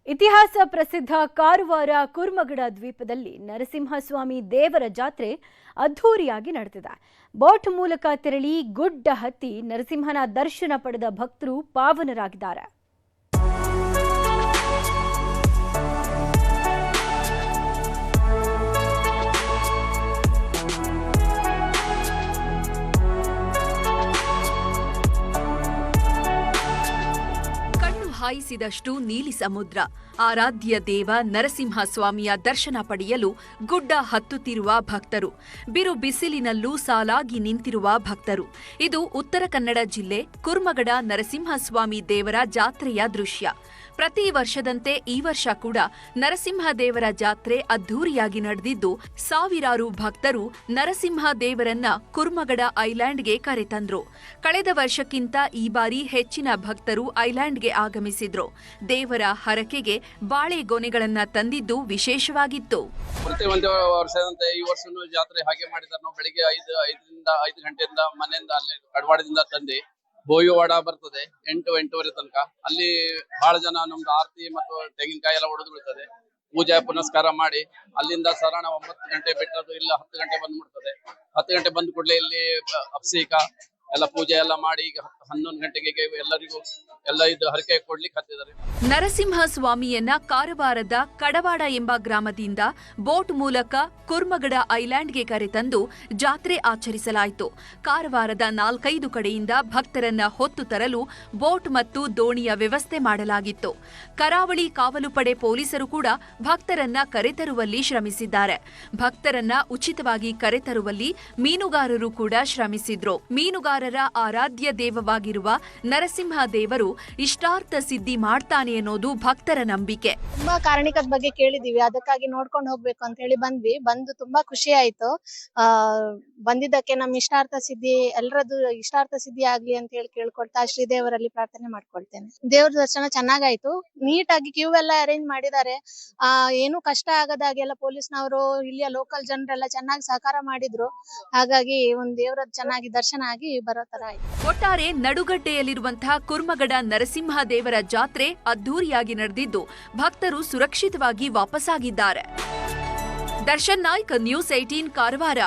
ಇತಿಹಾಸ ಪ್ರಸಿದ್ಧ ಕಾರವಾರ ಕುರ್ಮಗಡ ದ್ವೀಪದಲ್ಲಿ ನರಸಿಂಹಸ್ವಾಮಿ ದೇವರ ಜಾತ್ರೆ ಅದ್ಧೂರಿಯಾಗಿ ನಡೆದಿದೆ. ಬೋಟ್ ಮೂಲಕ ತೆರಳಿ ಗುಡ್ಡ ಹತ್ತಿ ನರಸಿಂಹನ ದರ್ಶನ ಪಡೆದ ಭಕ್ತರು ಪಾವನರಾಗಿದ್ದಾರೆ. ಹಾಯಿಸಿದಷ್ಟು ನೀಲಿ ಸಮುದ್ರ, ಆರಾಧ್ಯ ದೇವ ನರಸಿಂಹಸ್ವಾಮಿಯ ದರ್ಶನ ಪಡೆಯಲು ಗುಡ್ಡ ಹತ್ತುತ್ತಿರುವ ಭಕ್ತರು, ಬಿರು ಬಿಸಿಲಿನಲ್ಲೂ ಸಾಲಾಗಿ ನಿಂತಿರುವ ಭಕ್ತರು. ಇದು ಉತ್ತರ ಕನ್ನಡ ಜಿಲ್ಲೆ ಕುರ್ಮಗಡ ನರಸಿಂಹಸ್ವಾಮಿ ದೇವರ ಜಾತ್ರೆಯ ದೃಶ್ಯ. ಪ್ರತಿ ವರ್ಷದಂತೆ ಈ ವರ್ಷ ಕೂಡ ನರಸಿಂಹ ದೇವರ ಜಾತ್ರೆ ಅದ್ಧೂರಿಯಾಗಿ ನಡೆದಿದ್ದು, ಸಾವಿರಾರು ಭಕ್ತರು ನರಸಿಂಹ ದೇವರನ್ನ ಕುರ್ಮಗಡ ಐಲ್ಯಾಂಡ್ಗೆ ಕರೆತಂದ್ರು. ಕಳೆದ ವರ್ಷಕ್ಕಿಂತ ಈ ಬಾರಿ ಹೆಚ್ಚಿನ ಭಕ್ತರು ಐಲ್ಯಾಂಡ್ಗೆ ಆಗಮಿಸಿದ್ರು. ದೇವರ ಹರಕೆಗೆ ಬಾಳೆಗೊನೆಗಳನ್ನ ತಂದಿದ್ದು ವಿಶೇಷವಾಗಿತ್ತು. ಪ್ರತಿ ಒಂದು ವರ್ಷದಂತೆ ಈ ವರ್ಷನೂ ಜಾತ್ರೆ ಹಾಗೆ ಮಾಡಿದ್ದಾರೆ. ನಾವು ಬೆಳಿಗ್ಗೆ 5 ಗಂಟೆಯಿಂದ ಮನೆಯಿಂದ ಅಲ್ಲಿ ಕಡವಾಡದಿಂದ ತಂದು ಬೋಯಿವಾಡ ಬರ್ತದೆ 8-8:30 ತನಕ. ಅಲ್ಲಿ ಬಹಳ ಜನ ನಮ್ದು ಆರತಿ ಮತ್ತು ತೆಂಗಿನಕಾಯಿ ಎಲ್ಲ ಹೊಡೆದು ಬಿಡ್ತದೆ. ಪೂಜೆ ಪುನಸ್ಕಾರ ಮಾಡಿ ಅಲ್ಲಿಂದ ಸಾಧಾರಣ 9 ಗಂಟೆ ಬಿಟ್ಟದ್ದು ಇಲ್ಲ 10 ಗಂಟೆ ಬಂದ್ಬಿಡ್ತದೆ. 10 ಗಂಟೆ ಬಂದ ಕೂಡಲೇ ಇಲ್ಲಿ ಅಭಿಷೇಕ ಎಲ್ಲ ಪೂಜೆ ಎಲ್ಲ ಮಾಡಿ ಈಗ 11 ಗಂಟೆಗೆ ಎಲ್ಲರಿಗೂ ಎಲ್ಲ ಇದು ಹರಕೆ ಕೊಡ್ಲಿಕ್ಕೆ ಹತ್ತಿದ್ದಾರೆ. ನರಸಿಂಹಸ್ವಾಮಿಯನ್ನ ಕಾರವಾರದ ಕಡವಾಡ ಎಂಬ ಗ್ರಾಮದಿಂದ ಬೋಟ್ ಮೂಲಕ ಕುರ್ಮಗಡ ಐಲ್ಯಾಂಡ್ಗೆ ಕರೆತಂದು ಜಾತ್ರೆ ಆಚರಿಸಲಾಯಿತು. ಕಾರವಾರದ 4-5 ಕಡೆಯಿಂದ ಭಕ್ತರನ್ನ ಹೊತ್ತು ತರಲು ಬೋಟ್ ಮತ್ತು ದೋಣಿಯ ವ್ಯವಸ್ಥೆ ಮಾಡಲಾಗಿತ್ತು. ಕರಾವಳಿ ಕಾವಲು ಪಡೆ ಪೊಲೀಸರು ಕೂಡ ಭಕ್ತರನ್ನ ಕರೆತರುವಲ್ಲಿ ಶ್ರಮಿಸಿದ್ದಾರೆ. ಭಕ್ತರನ್ನ ಉಚಿತವಾಗಿ ಕರೆತರುವಲ್ಲಿ ಮೀನುಗಾರರು ಕೂಡ ಶ್ರಮಿಸಿದ್ರು. ಮೀನುಗಾರರ ಆರಾಧ್ಯ ದೇವವಾಗಿರುವ ನರಸಿಂಹ ದೇವರು ಇಷ್ಟಾರ್ಥ ಸಿದ್ಧಿ ಮಾಡ್ತಾನೆ ಅನ್ನೋದು ಭಕ್ತರ ನಂಬಿಕೆ. ತುಂಬಾ ಕಾರಣಿಕದ ಬಗ್ಗೆ ಕೇಳಿದೀವಿ, ಅದಕ್ಕಾಗಿ ನೋಡ್ಕೊಂಡು ಹೋಗ್ಬೇಕು ಅಂತ ಹೇಳಿ ಬಂದು ತುಂಬಾ ಖುಷಿ ಆಯ್ತು. ಬಂದಿದ್ದಕ್ಕೆ ನಮ್ ಇಷ್ಟಾರ್ಥ ಸಿದ್ಧಿ ಎಲ್ಲರದ್ದು ಇಷ್ಟಾರ್ಥ ಸಿದ್ಧಿ ಆಗ್ಲಿ ಅಂತ ಹೇಳಿ ಕೇಳ್ಕೊಳ್ತಾ ಶ್ರೀದೇವರಲ್ಲಿ ಪ್ರಾರ್ಥನೆ ಮಾಡ್ಕೊಳ್ತೇನೆ. ದೇವ್ರ ದರ್ಶನ ಚೆನ್ನಾಗಾಯ್ತು. ನೀಟಾಗಿ ಕ್ಯೂ ಎಲ್ಲ ಅರೇಂಜ್ ಮಾಡಿದ್ದಾರೆ. ಏನು ಕಷ್ಟ ಆಗದಾಗೆಲ್ಲ ಪೊಲೀಸ್ನವರು ಇಲ್ಲಿಯ ಲೋಕಲ್ ಜನರೆಲ್ಲ ಚೆನ್ನಾಗಿ ಸಹಕಾರ ಮಾಡಿದ್ರು. ಹಾಗಾಗಿ ಒಂದ್ ದೇವ್ರ ಚೆನ್ನಾಗಿ ದರ್ಶನ ಆಗಿ ಬರೋ ತರ ಆಯ್ತು. ಒಟ್ಟಾರೆ ನಡುಗಡ್ಡೆಯಲ್ಲಿರುವಂತಹ ಕುರ್ಮಗಡ ನರಸಿಂಹ ದೇವರ ಜಾತ್ರೆ ಅದ್ಧೂರಿಯಾಗಿ ನಡೆದಿದ್ದು, ಭಕ್ತರು ಸುರಕ್ಷಿತವಾಗಿ ವಾಪಸ್ಸಾಗಿದ್ದಾರೆ. ದರ್ಶನ್ ನಾಯ್ಕ್, ನ್ಯೂಸ್ 18 ಕಾರವಾರ.